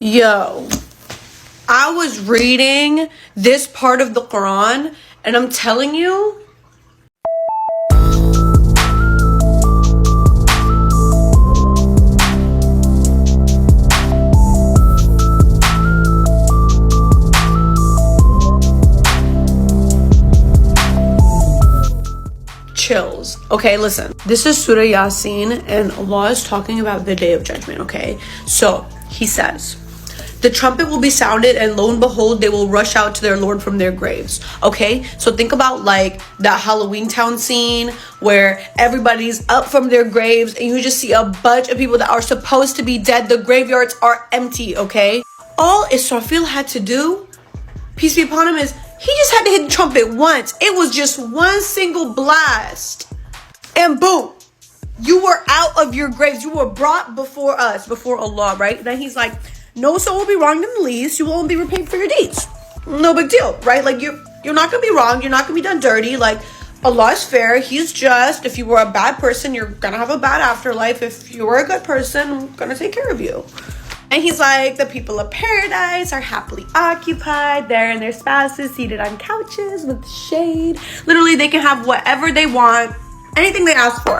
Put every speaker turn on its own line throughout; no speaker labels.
Yo, I was reading this part of the Quran and I'm telling you, chills. Okay, listen. This is Surah Yasin and Allah is talking about the day of judgment, okay? So, he says, the trumpet will be sounded and lo and behold, they will rush out to their Lord from their graves, okay? So think about like that Halloween Town scene where everybody's up from their graves and you just see a bunch of people that are supposed to be dead. The graveyards are empty, okay? All Israfil had to do, peace be upon him, is he just had to hit the trumpet once. It was just one single blast. And boom, you were out of your graves. You were brought before us, before Allah, right? Then he's like, no soul will be wronged in the least. You will only be repaid for your deeds. No big deal, right? Like you're not going to be wrong. You're not going to be done dirty. Like Allah is fair. He's just. If you were a bad person, you're going to have a bad afterlife. If you were a good person, I'm going to take care of you. And he's like, the people of paradise are happily occupied. They're and their spouses seated on couches with shade. Literally, they can have whatever they want. Anything they ask for.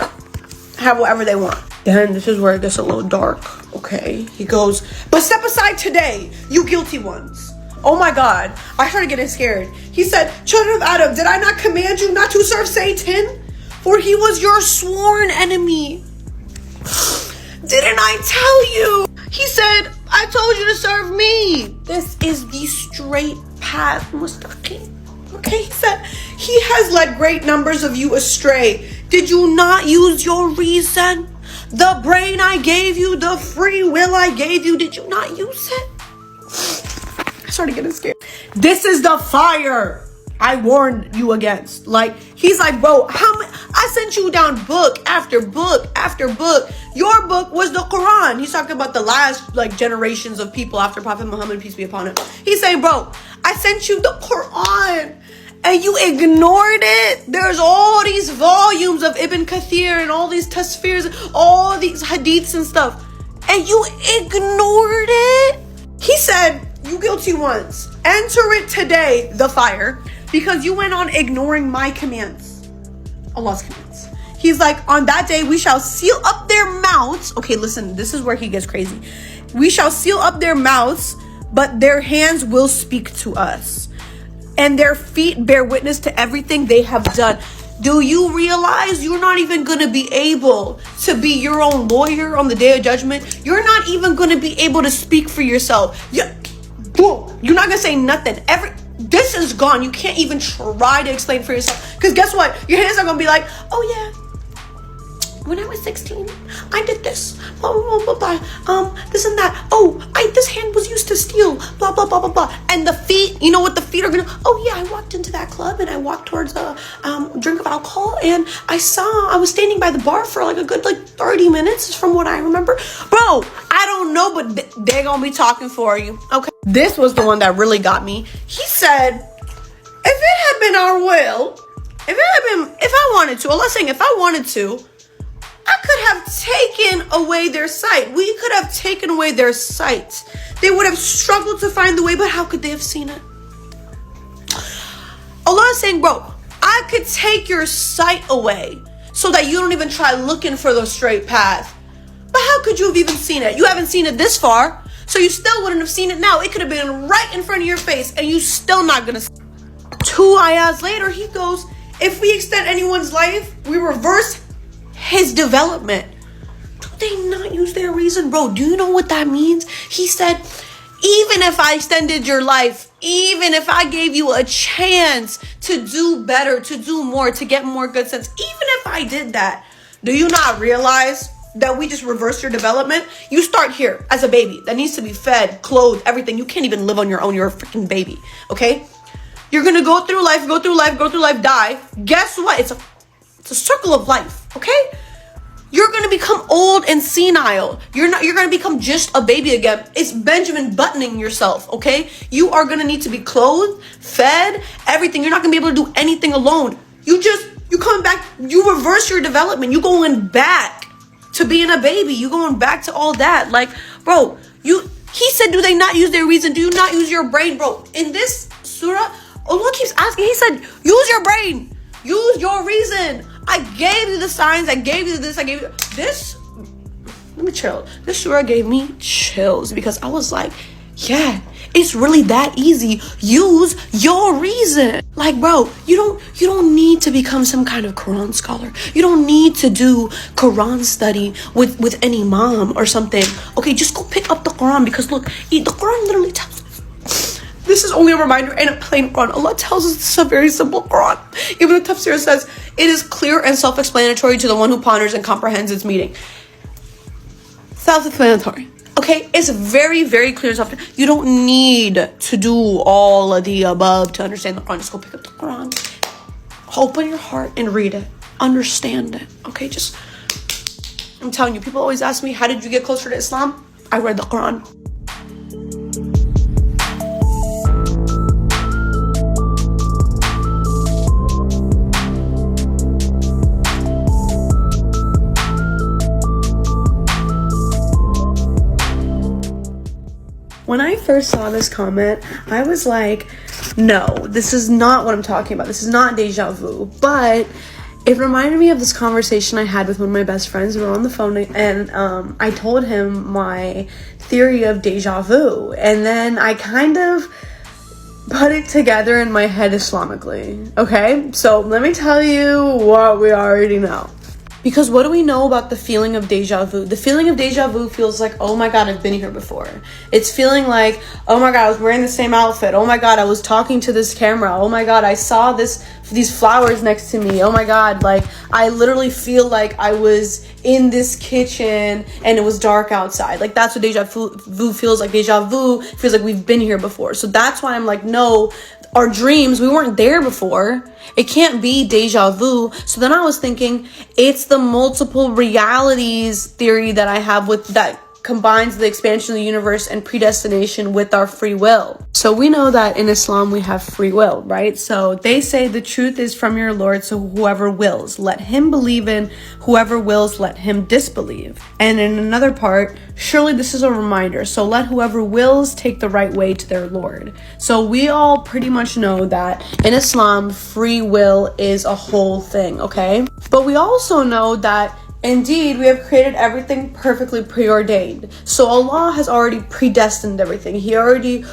Have whatever they want. Then this is where it gets a little dark. Okay. He goes, but step aside today, you guilty ones. Oh my God. I started getting scared. He said, children of Adam, did I not command you not to serve Satan? For he was your sworn enemy. Didn't I tell you? He said, I told you to serve me. This is the straight path, Mustaqim. Okay, he said, he has led great numbers of you astray. Did you not use your reason? The brain I gave you, the free will I gave you, did you not use it? I started getting scared. This is the fire I warned you against. Like, he's like, bro, I sent you down book after book after book. Your book was the Quran. He's talking about the last like generations of people after Prophet Muhammad, peace be upon him. He's saying, bro, I sent you the Quran and you ignored it. There's all these volumes of Ibn Kathir and all these tasfirs, all these hadiths and stuff, and you ignored it. He said, you guilty ones, enter it today, the fire, because you went on ignoring my commands, Allah's commands. He's like, on that day, we shall seal up their mouths. Okay, listen, this is where he gets crazy. We shall seal up their mouths, but their hands will speak to us. And their feet bear witness to everything they have done. Do you realize you're not even going to be able to be your own lawyer on the day of judgment? You're not even going to be able to speak for yourself. Boom. You're not going to say nothing. This is gone. You can't even try to explain for yourself. Because guess what? Your hands are going to be like, oh yeah, when I was 16, I did this, blah, blah, blah, blah, blah, this and that. Oh, this hand was used to steal, blah, blah, blah, blah, blah. And the feet, you know what the feet are gonna, oh yeah, I walked into that club and I walked towards a drink of alcohol and I was standing by the bar for like a good 30 minutes from what I remember. Bro, I don't know, but they're gonna be talking for you, okay? This was the one that really got me. He said, if it had been our will, if I wanted to, Allah saying, if I wanted to, I could have taken away their sight. We could have taken away their sight. They would have struggled to find the way, but how could they have seen it? Allah is saying, bro, I could take your sight away so that you don't even try looking for the straight path. But how could you have even seen it? You haven't seen it this far, so you still wouldn't have seen it now. It could have been right in front of your face, and you still not gonna see it. 2 ayahs later, he goes, if we extend anyone's life, we reverse his development. Do they not use their reason? Bro, do you know what that means? He said, even if I extended your life, even if I gave you a chance to do better, to do more, to get more good sense, even if I did that, do you not realize that we just reverse your development? You start here as a baby that needs to be fed, clothed, everything. You can't even live on your own. You're a freaking baby, okay? You're gonna go through life, die. Guess what? It's a circle of life, okay? You're going to become old and senile. You're going to become just a baby again. It's Benjamin buttoning yourself, okay? You are going to need to be clothed, fed, everything. You're not going to be able to do anything alone. You come back, you reverse your development. You going back to being a baby. You going back to all that. Like, bro, He said, do they not use their reason? Do you not use your brain, bro? In this surah, Allah keeps asking. He said, use your brain. Use your reason. I gave you the signs. I gave you this. I gave you this. Let me chill. This surah gave me chills because I was like, yeah, it's really that easy. Use your reason. Like, bro, you don't need to become some kind of Quran scholar. You don't need to do Quran study with an imam or something. Okay, just go pick up the Quran, because look, the Quran literally tells us. This is only a reminder and a plain Quran. Allah tells us this is a very simple Quran. Even the tafsir says, it is clear and self-explanatory to the one who ponders and comprehends its meaning. Self-explanatory. Okay, it's very, very clear stuff. You don't need to do all of the above to understand the Quran. Just go pick up the Quran. Open your heart and read it. Understand it. Okay, I'm telling you, people always ask me, how did you get closer to Islam? I read the Quran. When I first saw this comment, I was like, no, this is not what I'm talking about. This is not deja vu. But it reminded me of this conversation I had with one of my best friends. We were on the phone, and I told him my theory of deja vu. And then I kind of put it together in my head Islamically. Okay? So let me tell you what we already know. Because what do we know about the feeling of deja vu? The feeling of deja vu feels like, oh my God, I've been here before. It's feeling like, oh my God, I was wearing the same outfit. Oh my God, I was talking to this camera. Oh my God, I saw these flowers next to me. Oh my God, like I literally feel like I was in this kitchen and it was dark outside. Like that's what deja vu feels like. Deja vu feels like we've been here before. So that's why I'm like, no, our dreams, we weren't there before. It can't be deja vu. So then I was thinking, it's the multiple realities theory that I have with that combines the expansion of the universe and predestination with our free will. So we know that in Islam we have free will, right? So they say the truth is from your Lord, so whoever wills, let him believe in, whoever wills, let him disbelieve. And in another part, surely this is a reminder, so let whoever wills take the right way to their Lord. So we all pretty much know that in Islam, free will is a whole thing, okay? But we also know that indeed, we have created everything perfectly preordained. So Allah has already predestined everything. He already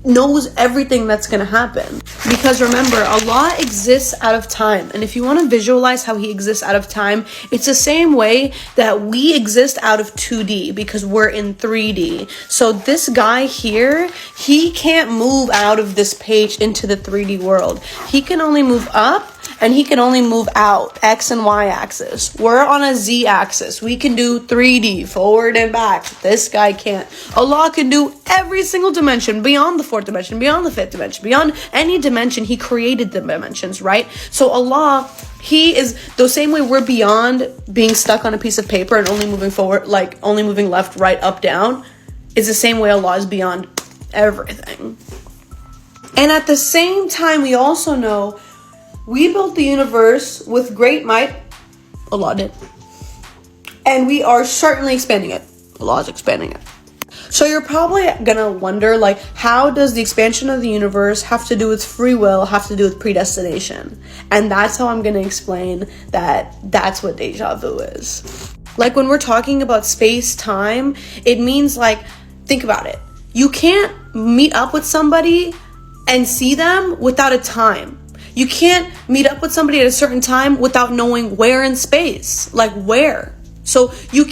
knows everything that's going to happen. Because remember, Allah exists out of time. And if you want to visualize how he exists out of time, it's the same way that we exist out of 2D because we're in 3D. So this guy here, he can't move out of this page into the 3D world. He can only move up. And he can only move out, X and Y axis. We're on a Z axis. We can do 3D, forward and back. This guy can't. Allah can do every single dimension, beyond the 4th dimension, beyond the 5th dimension, beyond any dimension. He created the dimensions, right? So Allah, he is the same way we're beyond being stuck on a piece of paper and only moving forward, like only moving left, right, up, down. It's the same way Allah is beyond everything. And at the same time, we also know we built the universe with great might. Allah did. And we are certainly expanding it. Allah is expanding it. So you're probably gonna wonder, like, how does the expansion of the universe have to do with free will, have to do with predestination? And that's how I'm gonna explain that that's what deja vu is. Like when we're talking about space-time, it means like, think about it. You can't meet up with somebody and see them without a time. You can't meet up with somebody at a certain time without knowing where in space, like where. So you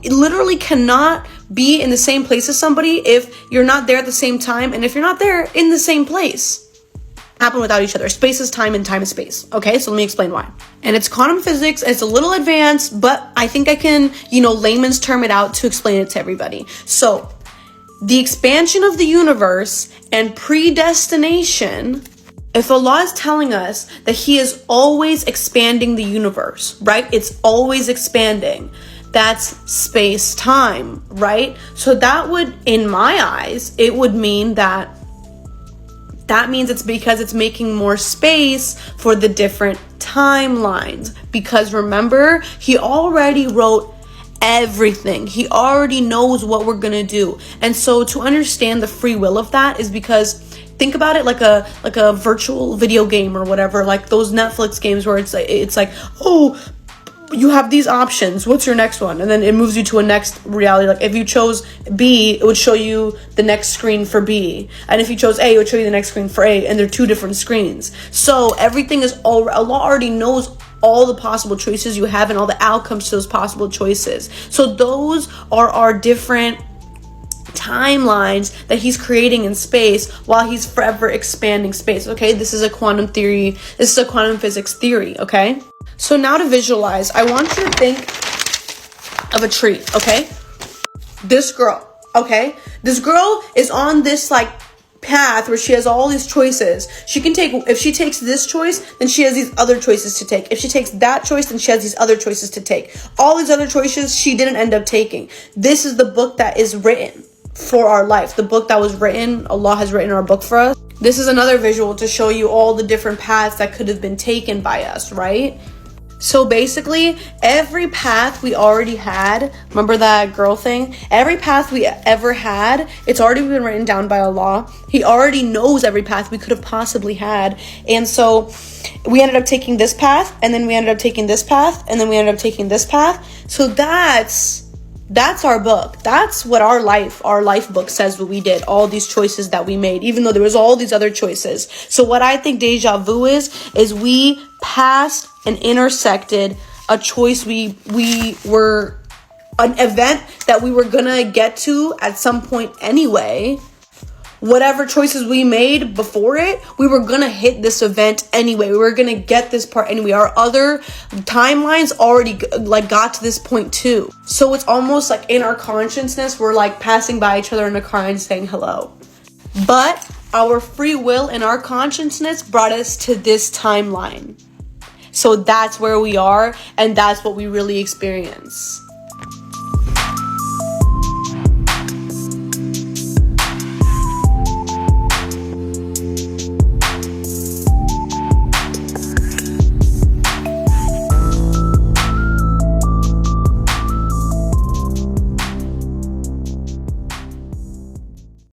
literally cannot be in the same place as somebody if you're not there at the same time, and if you're not there in the same place. Happen without each other. Space is time and time is space. Okay, so let me explain why. And it's quantum physics. It's a little advanced, but I think I can, layman's term it out to explain it to everybody. So the expansion of the universe and predestination, if Allah is telling us that he is always expanding the universe, right? It's always expanding. That's space-time, right? So that would, in my eyes, it would mean that means it's because it's making more space for the different timelines. Because remember, he already wrote everything. He already knows what we're gonna do. And so to understand the free will of that is because think about it like a virtual video game or whatever, like those Netflix games where it's like, oh, you have these options, what's your next one? And then it moves you to a next reality. Like if you chose B, it would show you the next screen for B, and if you chose A, it would show you the next screen for A, and they're two different screens. So everything is Allah already knows all the possible choices you have and all the outcomes to those possible choices. So those are our different timelines that he's creating in space while he's forever expanding space. Okay, this is a quantum theory, this is a quantum physics theory. Okay, so now to visualize, I want you to think of a tree. Okay, this girl, okay, this girl is on this like path where she has all these choices. She can take, if she takes this choice, then she has these other choices to take. If she takes that choice, then she has these other choices to take. All these other choices she didn't end up taking. This is the book that is written for our life. The book that was written, Allah has written our book for us. This is another visual to show you all the different paths that could have been taken by us, right? So basically, every path we already had, remember that girl thing? Every path we ever had, it's already been written down by Allah. He already knows every path we could have possibly had. And so we ended up taking this path, and then we ended up taking this path, and then we ended up taking this path. So that's our book. That's what our life book says what we did, all these choices that we made, even though there was all these other choices. So what I think deja vu is we passed and intersected a choice we were, an event that we were gonna get to at some point anyway. Whatever choices we made before it, we were gonna hit this event anyway. We were gonna get this part anyway. Our other timelines already got to this point too. So it's almost like in our consciousness, we're like passing by each other in a car and saying hello. But our free will and our consciousness brought us to this timeline. So that's where we are, and that's what we really experience.